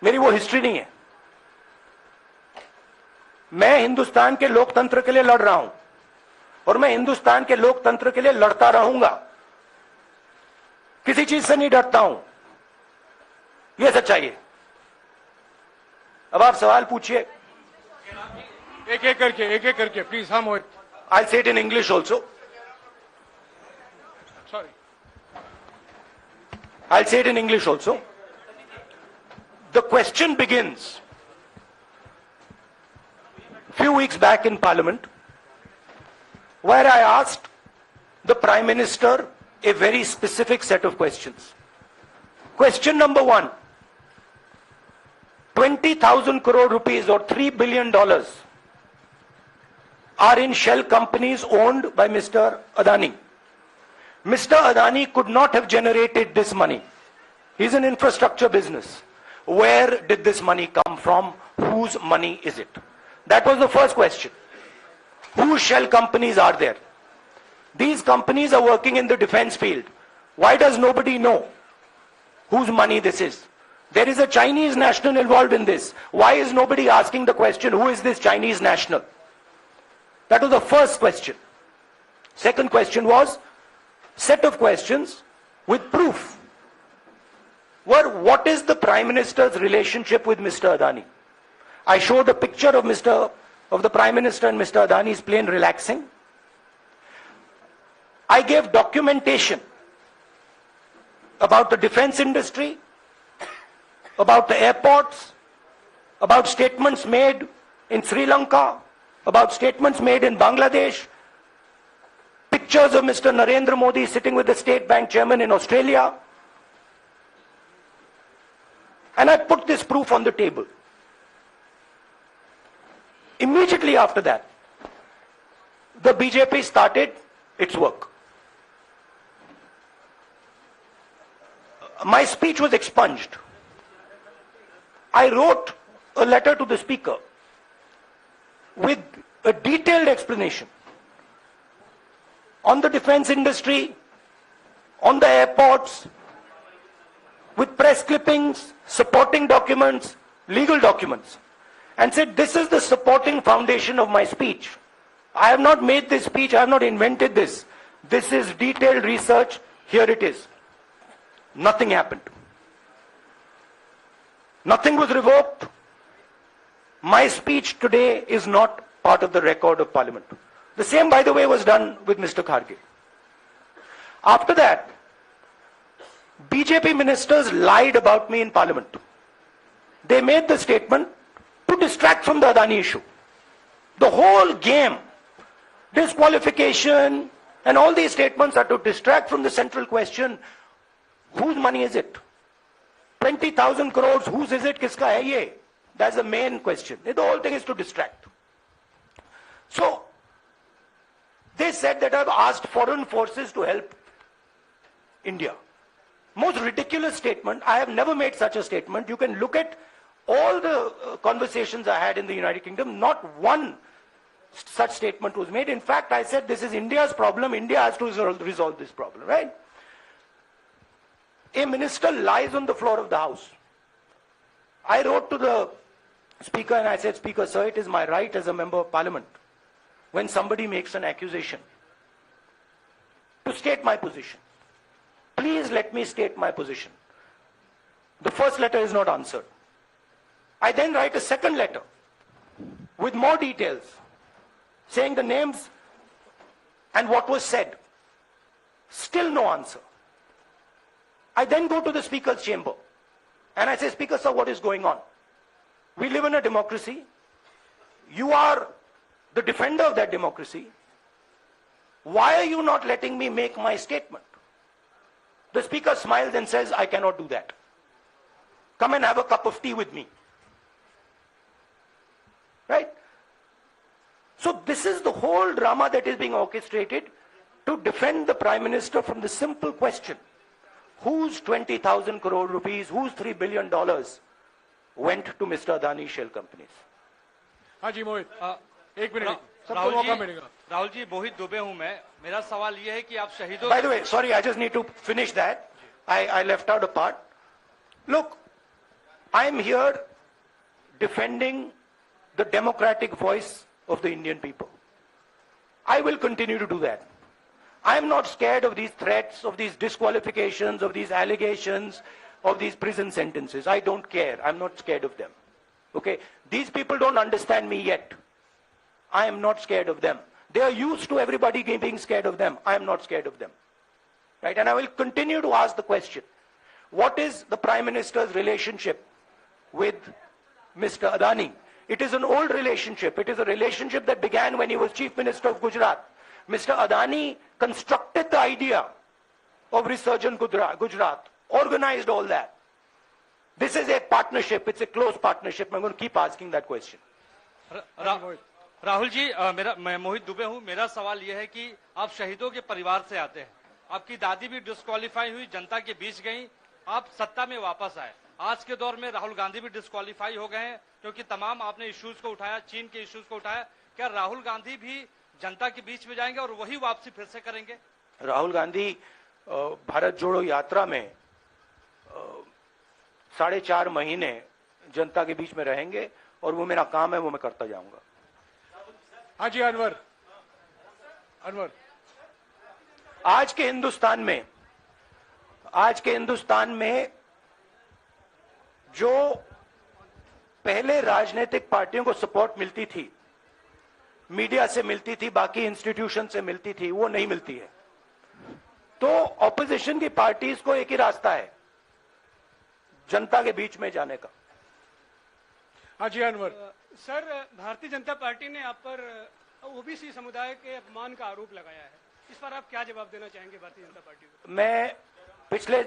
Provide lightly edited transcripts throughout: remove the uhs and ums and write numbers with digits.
मेरी वो हिस्ट्री नहीं है। मैं हिंदुस्तान के लोकतंत्र के लिए लड़ रहा हूं और मैं हिंदुस्तान के लोकतंत्र के लिए लड़ता रहूंगा, किसी चीज से नहीं डरता हूं, यह सच्चाई है। अब आप सवाल पूछिए, एक एक करके प्लीज। हाँ मोहित, I'll say it in English also. Sorry, I'll say it in English also. The question begins few weeks back in Parliament, where I asked the Prime Minister a very specific set of questions. Question number one, 20,000 crore rupees or $3 billion are in shell companies owned by Mr. Adani. Mr. Adani could not have generated this money. He's an infrastructure business. Where did this money come from? Whose money is it? That was the first question. Whose shell companies are there? These companies are working in the defense field. Why does nobody know whose money this is? There is a Chinese national involved in this. Why is nobody asking the question, who is this Chinese national? That was the first question. Second question was set of questions with proof. What is the Prime Minister's relationship with Mr. Adani? I showed a picture of the Prime Minister and Mr. Adani's plane relaxing. I gave documentation about the defense industry, about the airports, about statements made in Sri Lanka, about statements made in Bangladesh, pictures of Mr. Narendra Modi sitting with the State Bank chairman in Australia. And I put this proof on the table. Immediately after that, the BJP started its work. My speech was expunged. I wrote a letter to the Speaker with a detailed explanation on the defense industry, on the airports, with press clippings, supporting documents, legal documents, and said this is the supporting foundation of my speech. I have not made this speech, I have not invented this. This is detailed research, here it is. Nothing happened. Nothing was revoked. My speech today is not part of the record of Parliament. The same, by the way, was done with Mr. Kharge. After that, BJP ministers lied about me in Parliament. They made the statement to distract from the Adani issue. The whole game, disqualification, and all these statements are to distract from the central question, whose money is it? 20,000 crores, whose is it? Kiska hai ye? That's the main question. The whole thing is to distract. So, they said that I've asked foreign forces to help India. Most ridiculous statement. I have never made such a statement. You can look at all the conversations I had in the United Kingdom. Not one such statement was made. In fact, I said this is India's problem. India has to resolve this problem, right? A minister lies on the floor of the House. I wrote to the Speaker and I said, Speaker, sir, it is my right as a member of Parliament, when somebody makes an accusation, to state my position. Please let me state my position. The first letter is not answered. I then write a second letter with more details, saying the names and what was said. Still no answer. I then go to the Speaker's chamber and I say, Speaker, sir, what is going on? We live in a democracy. You are the defender of that democracy. Why are you not letting me make my statement? The Speaker smiles and says, I cannot do that. Come and have a cup of tea with me. Right? So this is the whole drama that is being orchestrated to defend the Prime Minister from the simple question, whose 20,000 crore rupees, whose $3 billion went to Mr. Adani shell companies? Haji Mohit, एक minute, सबको मौका मिलेगा. राहुल जी, मोहित दुबे हूं मैं. मेरा सवाल ये है कि आप शहीदों. By the way, sorry, I just need to finish that. I left out a part. Look, I am here defending the democratic voice of the Indian people. I will continue to do that. I am not scared of these threats, of these disqualifications, of these allegations, of these prison sentences. I don't care. I'm not scared of them. Okay? These people don't understand me yet. I am not scared of them. They are used to everybody being scared of them. I am not scared of them. Right? And I will continue to ask the question, what is the Prime Minister's relationship with Mr. Adani? It is an old relationship. It is a relationship that began when he was Chief Minister of Gujarat. Mr. Adani constructed the idea of Resurgent Gujarat, organized all that. This is a partnership. It's a close partnership. I'm going to keep asking that question. Rahul ji, मैं मोहित दुबे हूं। मेरा सवाल यह है कि आप शहीदों के परिवार से आते हैं। आपकी दादी भी डिस्क्वालीफाई हुई, जनता के बीच गई, आप सत्ता में वापस आए। आज के दौर में राहुल गांधी भी डिस्क्वालीफाई हो गए हैं, क्योंकि तमाम आपने इश्यूज को उठाया, चीन के इश्यूज को उठाया। क्या राहुल गांधी भी जनता के बीच में जाएंगे और वही वापसी फिर से करेंगे? राहुल गांधी भारत जोड़ो यात्रा में 4.5 महीने जनता के बीच में रहेंगे और वो मेरा काम है, वो मैं करता जाऊंगा। हाँ जी, अनवर। आज के हिंदुस्तान में जो पहले राजनीतिक पार्टियों को सपोर्ट मिलती थी, मीडिया से मिलती थी, बाकी इंस्टीट्यूशन से मिलती थी, वो नहीं मिलती है। तो ऑपोजिशन की पार्टीज को एक ही रास्ता है, जनता के बीच में जाने का। हाँ जी, अनवर। सर, भारतीय जनता पार्टी ने आप पर ओबीसी समुदाय के अपमान का आरोप लगाया है। इस पर आप क्या जवाब देना चाहेंगे भारतीय जनता पार्टी को? मैं पिछले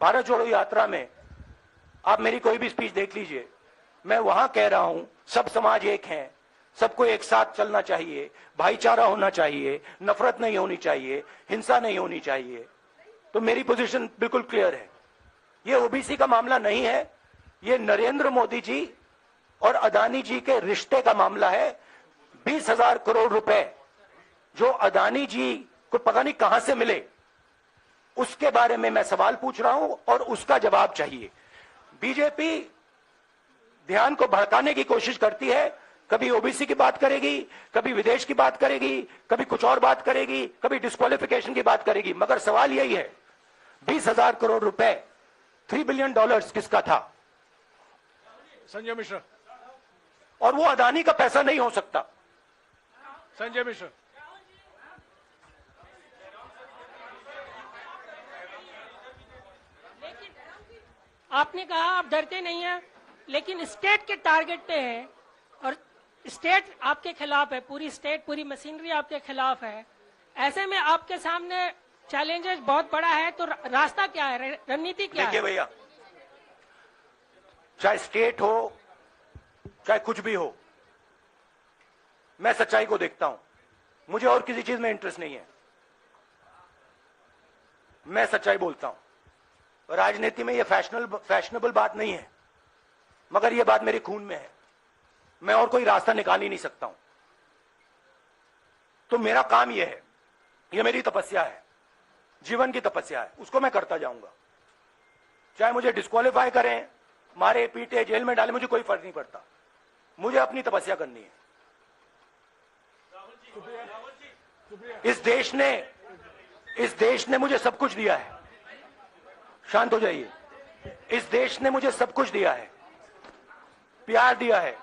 भारत जोड़ो यात्रा में आप मेरी कोई भी स्पीच देख लीजिए, मैं वहां कह रहा हूं सब समाज एक हैं, सबको एक साथ चलना चाहिए, भाईचारा होना चाहिए, नफरत नहीं होनी चाहिए, हिंसा नहीं होनी चाहिए। तो मेरी पोजीशन बिल्कुल क्लियर है। ये ओबीसी का मामला नहीं है, ये नरेंद्र मोदी जी और अदानी जी के रिश्ते का मामला है। 20,000 करोड़ रुपए जो अदानी जी को पता नहीं कहां से मिले, उसके बारे में मैं सवाल पूछ रहा हूं और उसका जवाब चाहिए। बीजेपी ध्यान को भड़काने की कोशिश करती है, कभी ओबीसी की बात करेगी, कभी विदेश की बात करेगी, कभी कुछ और बात करेगी, कभी डिस्क्वालिफिकेशन की बात करेगी, मगर सवाल यही है 20,000 करोड़ रुपए, $3 बिलियन किसका था? संजय मिश्रा। और वो अदानी का पैसा नहीं हो सकता। संजय मिश्रा। आपने कहा आप डरते नहीं हैं, लेकिन स्टेट के टारगेट पे हैं और स्टेट आपके खिलाफ है, पूरी स्टेट, पूरी मशीनरी आपके खिलाफ है। ऐसे में आपके सामने चैलेंजेस बहुत बड़ा है, तो रास्ता क्या है, रणनीति क्या है? देखिए भैया, चाहे स्टेट हो, चाहे कुछ भी हो, मैं सच्चाई को देखता हूं। मुझे और किसी चीज में इंटरेस्ट नहीं है, मैं सच्चाई बोलता हूं। राजनीति में ये फैशनेबल बात नहीं है, मगर ये बात मेरे खून में है। मैं और कोई रास्ता निकाल ही नहीं सकता हूं। तो मेरा काम ये है, ये मेरी तपस्या है, जीवन की तपस्या है, उसको मैं करता जाऊंगा। चाहे मुझे डिस्क्वालीफाई करें, मारे पीटे, जेल में डाले, मुझे कोई फर्क नहीं पड़ता। मुझे अपनी तपस्या करनी है। इस देश ने मुझे सब कुछ दिया है। शांत हो जाइए। इस देश ने मुझे सब कुछ दिया है, प्यार दिया है,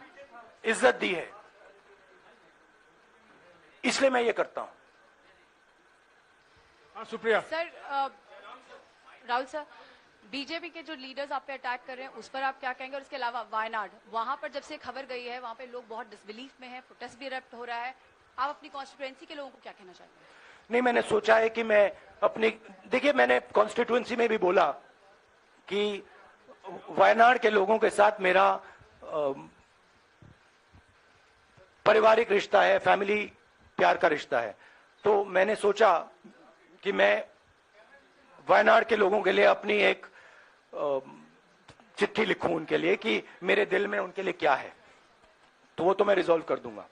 इज्जत दी है, इसलिए मैं ये करता हूं। हाँ, Supriya. Sir, Rahul sir, BJP के जो लीडर्स आप पे अटैक कर रहे हैं उस पर आप क्या कहेंगे? और इसके अलावा वायनाड, वहां पर जब से खबर गई है, वहां पे लोग बहुत डिसबिलीफ में हैं, प्रोटेस्ट भी इरप्ट हो रहा है। आप अपनी कॉन्स्टिट्यूएंसी के लोगों को क्या कहना चाहते हैं? नहीं, मैंने सोचा है कि मैं अपनी, देखिए मैंने कॉन्स्टिट्यूएंसी में भी बोला कि वायनाड के लोगों के साथ मेरा पारिवारिक रिश्ता है, फैमिली प्यार का रिश्ता है। तो मैंने सोचा कि मैं वायनाड के लोगों के लिए अपनी एक चिट्ठी लिखूं उनके लिए कि मेरे दिल में उनके लिए क्या है। तो वो तो मैं रिजॉल्व कर दूंगा।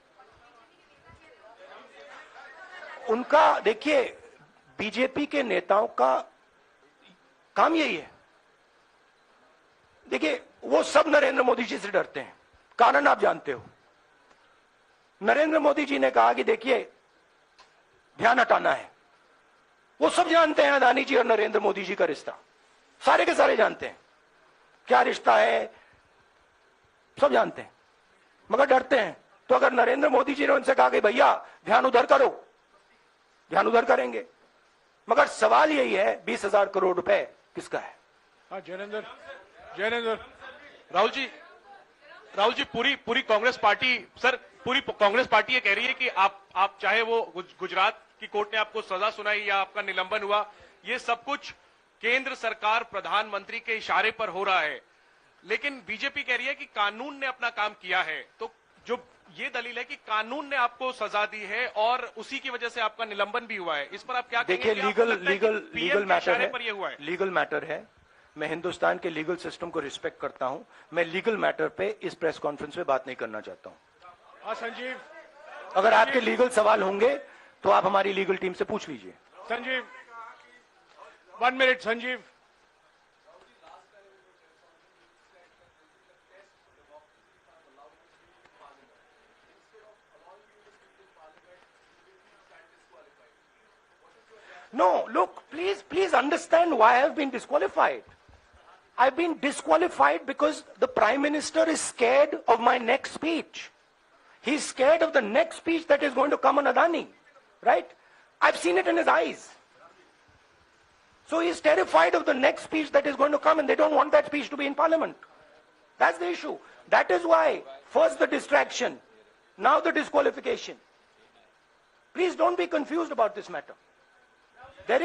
उनका, देखिए, बीजेपी के नेताओं का काम यही है। देखिए, वो सब नरेंद्र मोदी जी से डरते हैं, कारण आप जानते हो। नरेंद्र मोदी जी ने कहा कि देखिए ध्यान हटाना है। वो सब जानते हैं अदानी जी और नरेंद्र मोदी जी का रिश्ता, सारे के सारे जानते हैं क्या रिश्ता है, सब जानते हैं, मगर डरते हैं। तो अगर नरेंद्र मोदी जी ने उनसे कहा कि भैया ध्यान उधर करो, ध्यान उधर करेंगे। मगर सवाल यही है 20,000 करोड़ रुपए किसका है? हाँ जैनेंद्र, जैनेंद्र। राहुल जी पूरी कांग्रेस पार्टी, सर पूरी कांग्रेस पार्टी ये कह रही है कि आप चाहे वो गुजरात की कोर्ट ने आपको सजा सुनाई या आपका निलंबन हुआ, ये सब कुछ केंद्र सरकार प्रधानमंत्री के इशारे पर हो रहा है। लेकिन बीजेपी कह रही है कि कानून ने अपना काम किया है। तो जो ये दलील है कि कानून ने आपको सजा दी है और उसी की वजह से आपका निलंबन भी हुआ है, इस पर आप क्या कहेंगे? देखिए, लीगल मैटर है, पर ये हुआ है। लीगल मैटर है। मैं हिंदुस्तान के लीगल सिस्टम को रिस्पेक्ट करता हूं। मैं लीगल मैटर पे इस प्रेस कॉन्फ्रेंस में बात नहीं करना चाहता हूं। हाँ संजीव, अगर आपके लीगल सवाल होंगे तो आप हमारी लीगल टीम से पूछ लीजिए। Sanjeev 1 minute. Sanjeev, No, look, please understand why I've been disqualified. I've been disqualified because the Prime Minister is scared of my next speech. He's scared of the next speech that is going to come on Adani, right? I've seen it in his eyes. So he's terrified of the next speech that is going to come, and they don't want that speech to be in Parliament. That's the issue. That is why, first the distraction, now the disqualification. Please don't be confused about this matter. There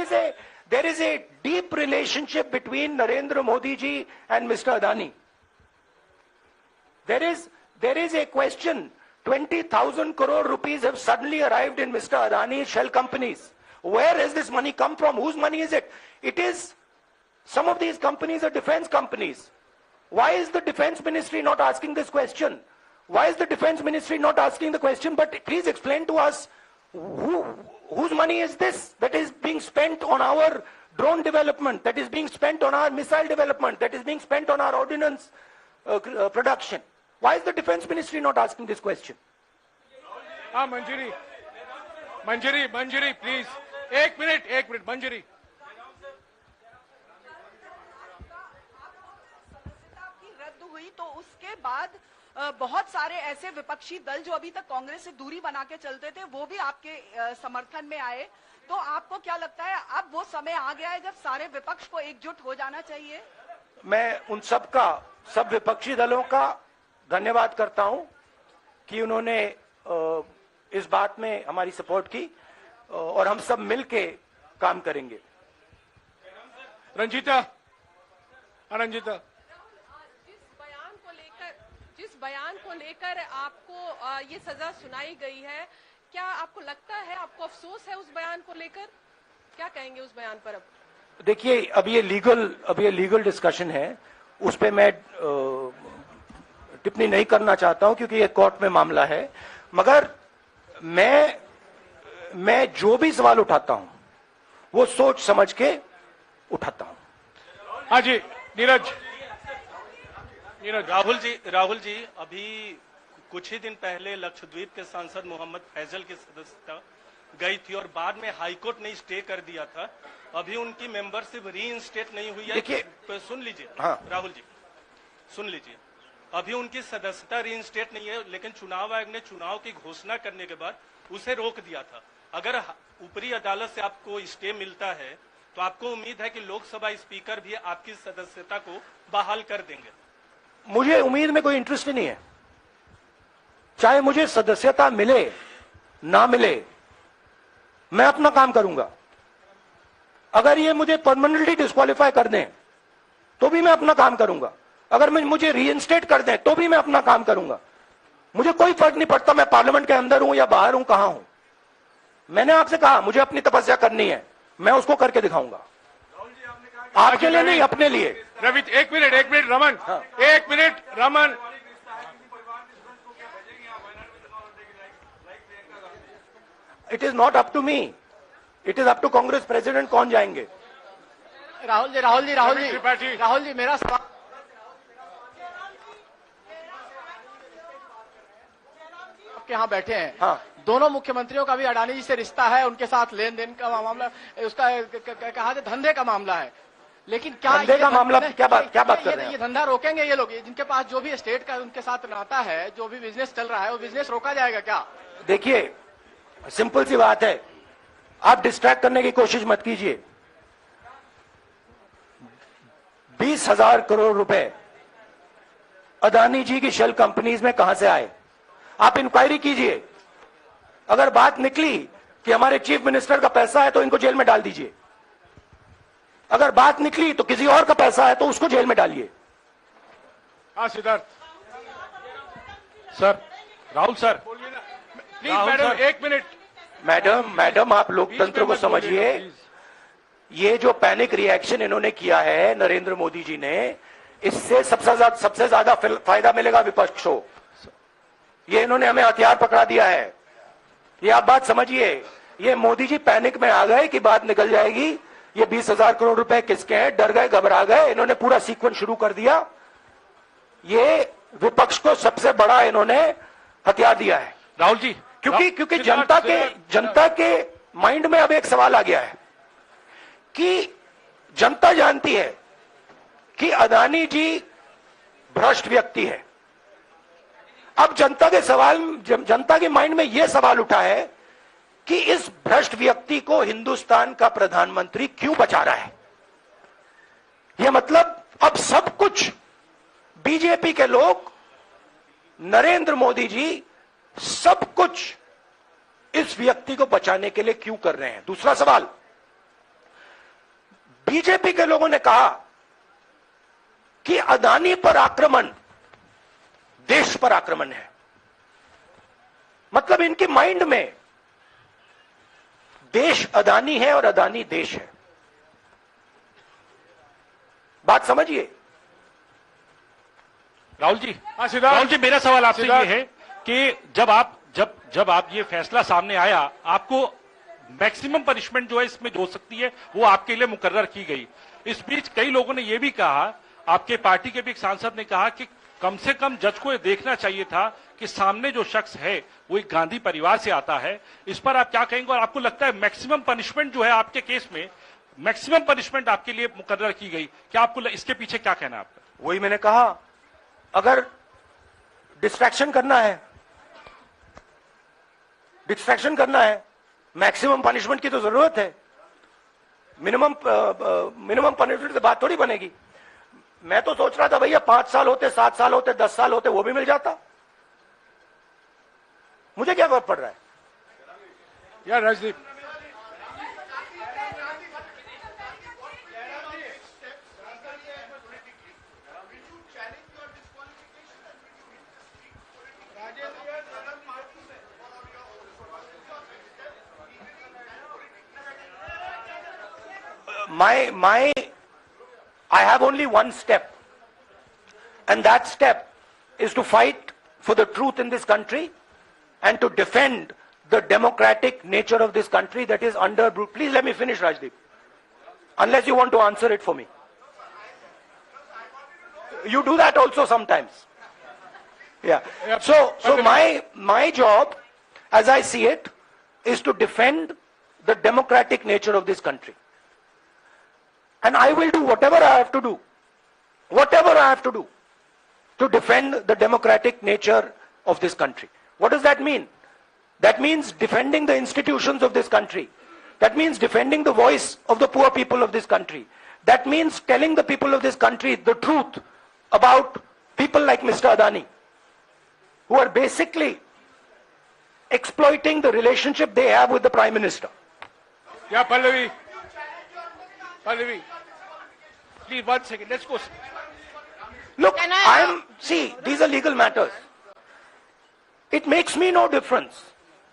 is a deep relationship between Narendra Modi ji and Mr. Adani. There is a question. 20,000 crore rupees have suddenly arrived in Mr. Adani's shell companies. Where has this money come from? Whose money is it? It is, some of these companies are defense companies. Why is the defense ministry not asking this question? Why is the defense ministry not asking the question? But please explain to us, whose money is this that is being spent on our drone development, that is being spent on our missile development, that is being spent on our ordnance production? Why is the defense ministry not asking this question? हाँ मंजरी, please 1 minute मंजरी। की रद्द हुई तो उसके बाद बहुत सारे ऐसे विपक्षी दल जो अभी तक कांग्रेस से दूरी बना के चलते थे वो भी आपके समर्थन में आए। तो आपको क्या लगता है अब वो समय आ गया है जब सारे विपक्ष को एकजुट हो जाना चाहिए? मैं उन सब विपक्षी दलों का धन्यवाद करता हूं कि उन्होंने इस बात में हमारी सपोर्ट की और हम सब मिलके काम करेंगे। रंजीता, जिस बयान को लेकर आपको ये सजा सुनाई गई है, क्या आपको लगता है, आपको अफसोस है उस बयान को लेकर? क्या कहेंगे उस बयान पर? अब देखिए, अब ये लीगल डिस्कशन है, उस पे मैं टिप्पणी नहीं करना चाहता हूं क्योंकि ये कोर्ट में मामला है। मगर मैं जो भी सवाल उठाता हूं वो सोच समझ के उठाता हूं। हाँ जी नीरज। राहुल जी अभी कुछ ही दिन पहले लक्षद्वीप के सांसद मोहम्मद फैजल की सदस्यता गई थी और बाद में हाईकोर्ट ने स्टे कर दिया था। अभी उनकी मेंबरशिप रीइंस्टेट नहीं हुई है। देखिए, सुन लीजिए। हाँ। राहुल जी सुन लीजिए, अभी उनकी सदस्यता रीइंस्टेट नहीं है, लेकिन चुनाव आयोग ने चुनाव की घोषणा करने के बाद उसे रोक दिया था। अगर ऊपरी अदालत से आपको स्टे मिलता है तो आपको उम्मीद है कि लोकसभा स्पीकर भी आपकी सदस्यता को बहाल कर देंगे? मुझे उम्मीद में कोई इंटरेस्ट नहीं है। चाहे मुझे सदस्यता मिले ना मिले, मैं अपना काम करूंगा। अगर ये मुझे परमानेंटली डिस्क्वालीफाई कर दें तो भी मैं अपना काम करूंगा। अगर मुझे रीइंस्टेट कर दें तो भी मैं अपना काम करूंगा। मुझे कोई फर्क नहीं पड़ता मैं पार्लियामेंट के अंदर हूं या बाहर हूं, कहां हूं। मैंने आपसे कहा मुझे अपनी तपस्या करनी है, मैं उसको करके दिखाऊंगा। आपके लिए नहीं, अपने लिए। रवि 1 मिनट रमन। हाँ। 1 minute Raman. It is not up to me, it is up to Congress president कौन जाएंगे। राहुल जी मेरा सवाल आपके यहाँ बैठे हैं, हाँ। दोनों मुख्यमंत्रियों का भी अडानी जी से रिश्ता है, उनके साथ लेन देन का मामला, उसका कहा जाए धंधे का मामला है, लेकिन क्या धंधे का मामला क्या बात कर रहे हैं? ये धंधा रोकेंगे ये लोग? जिनके पास जो भी स्टेट का उनके साथ नाता है, जो भी बिजनेस चल रहा है, वो बिजनेस रोका जाएगा क्या? देखिए, सिंपल सी बात है, आप डिस्ट्रैक्ट करने की कोशिश मत कीजिए। 20,000 करोड़ रुपए अदानी जी की शेल कंपनीज में कहां से आए? आप इंक्वायरी कीजिए। अगर बात निकली कि हमारे चीफ मिनिस्टर का पैसा है तो इनको जेल में डाल दीजिए। अगर बात निकली तो किसी और का पैसा है तो उसको जेल में डालिए। हाँ Siddharth sir, Rahul sir, please madam, 1 minute. Madam आप लोकतंत्र को समझिए। ये जो पैनिक रिएक्शन इन्होंने किया है नरेंद्र मोदी जी ने, इससे सबसे ज्यादा फायदा मिलेगा विपक्ष को। ये इन्होंने हमें हथियार पकड़ा दिया है। ये आप बात समझिए। ये मोदी जी पैनिक में आ गए कि बात निकल जाएगी, ये 20,000 करोड़ रुपए किसके हैं, डर गए, घबरा गए, इन्होंने पूरा सीक्वेंस शुरू कर दिया। ये विपक्ष को सबसे बड़ा इन्होंने हथियार दिया है राहुल जी, क्योंकि जनता के माइंड में अब एक सवाल आ गया है कि जनता जानती है कि अदानी जी भ्रष्ट व्यक्ति है। अब जनता के माइंड में यह सवाल उठा है कि इस भ्रष्ट व्यक्ति को हिंदुस्तान का प्रधानमंत्री क्यों बचा रहा है? यह मतलब अब सब कुछ बीजेपी के लोग, नरेंद्र मोदी जी सब कुछ इस व्यक्ति को बचाने के लिए क्यों कर रहे हैं? दूसरा सवाल, बीजेपी के लोगों ने कहा कि अदानी पर आक्रमण देश पर आक्रमण है। मतलब इनके माइंड में देश अदानी है और अदानी देश है। बात समझिए। राहुल जी, मेरा सवाल आपसे ये है कि जब आप ये फैसला सामने आया, आपको मैक्सिमम पनिशमेंट जो है इसमें जो हो सकती है वो आपके लिए मुकर्रर की गई। इस बीच कई लोगों ने ये भी कहा, आपके पार्टी के भी एक सांसद ने कहा कि कम से कम जज को ये देखना चाहिए था कि सामने जो शख्स है वो एक गांधी परिवार से आता है। इस पर आप क्या कहेंगे? और आपको लगता है मैक्सिमम पनिशमेंट जो है आपके केस में, मैक्सिमम पनिशमेंट आपके लिए मुकर्रर की गई, क्या आपको इसके पीछे क्या कहना है आपका? वही मैंने कहा, अगर डिस्ट्रैक्शन करना है, मैक्सिमम पनिशमेंट की तो जरूरत है। मिनिमम पनिशमेंट से बात थोड़ी बनेगी। मैं तो सोच रहा था भैया 5 साल होते, 7 साल होते, 10 साल होते, वो भी मिल जाता। मुझे क्या फर्क पड़ रहा है यार? Rajdeep, I have only one step, and that step is to fight for the truth in this country and to defend the democratic nature of this country that is under. Please let me finish, Rajdeep, unless you want to answer it for me. You do that also sometimes. Yeah. So my job, as I see it, is to defend the democratic nature of this country. And I will do whatever I have to do to defend the democratic nature of this country. What does that mean? That means defending the institutions of this country. That means defending the voice of the poor people of this country. That means telling the people of this country the truth about people like Mr. Adani, who are basically exploiting the relationship they have with the Prime Minister. Yeah, Pallavi, please 1 second, let's go. Look, these are legal matters. It makes me no difference.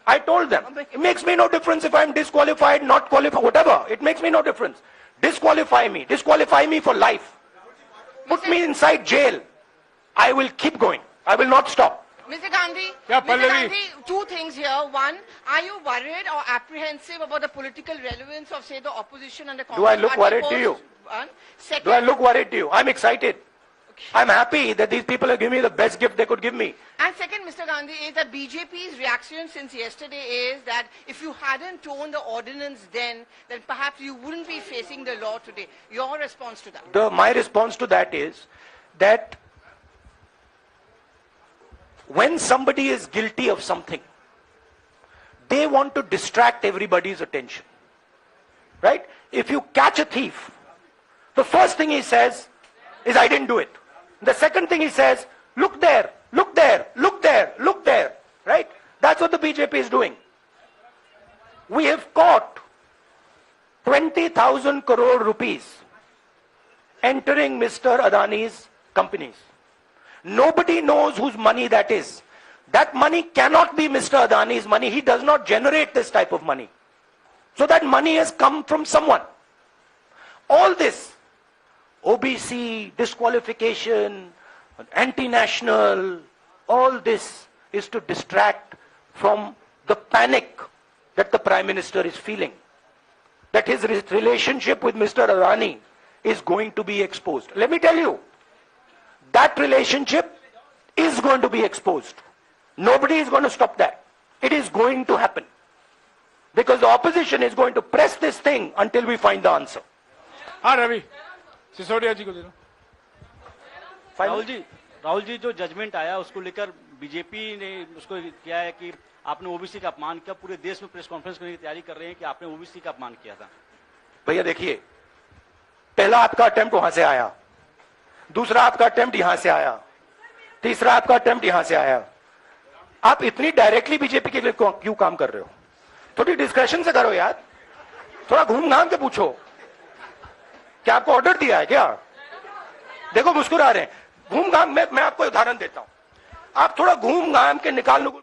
I told them, it makes me no difference if I'm disqualified, not qualified, whatever. It makes me no difference. Disqualify me for life. Put me inside jail. I will keep going. I will not stop. Mr. Gandhi, Yeah, Mr. Pallavi. Gandhi, 2 things here. One, are you worried or apprehensive about the political relevance of, say, the opposition and the Congress Do I look party worried to post? you? One. Second, Do I look worried to you? I'm excited. I'm happy that these people are giving me the best gift they could give me. And second, Mr. Gandhi, is that BJP's reaction since yesterday is that if you hadn't torn the ordinance then perhaps you wouldn't be facing the law today. Your response to that? My response to that is that when somebody is guilty of something, they want to distract everybody's attention. Right? If you catch a thief, the first thing he says is, I didn't do it. The second thing he says, look there, look there, look there, look there. Right? That's what the BJP is doing. We have caught 20,000 crore rupees entering Mr. Adani's companies. Nobody knows whose money that is. That money cannot be Mr. Adani's money. He does not generate this type of money. So that money has come from someone. All this, OBC, disqualification, anti-national, all this is to distract from the panic that the Prime Minister is feeling. That his relationship with Mr. Adani is going to be exposed. Let me tell you, that relationship is going to be exposed. Nobody is going to stop that. It is going to happen. Because the opposition is going to press this thing until we find the answer. हाँ रवि सिसोदिया जी को दे दो। राहुल जी जो judgement आया उसको लेकर BJP ने उसको किया है कि आपने ओबीसी का अपमान किया, पूरे देश में प्रेस कॉन्फ्रेंस करने की तैयारी कर रहे हैं कि आपने ओबीसी का अपमान किया था। भैया देखिए, पहला आपका अटेम्प्ट वहां से आया, दूसरा आपका अटेम्प्ट यहां से आया, तीसरा आपका अटेम्प्ट यहां से आया। आप इतनी डायरेक्टली बीजेपी के लिए क्यों काम कर रहे हो? थोड़ी डिस्कशन से करो यार, थोड़ा घूम घाम के पूछो। क्या आपको ऑर्डर दिया है क्या? देखो मुस्कुरा रहे हैं। घूम घाम मैं आपको उदाहरण देता हूं, आप थोड़ा घूम घाम के निकालने को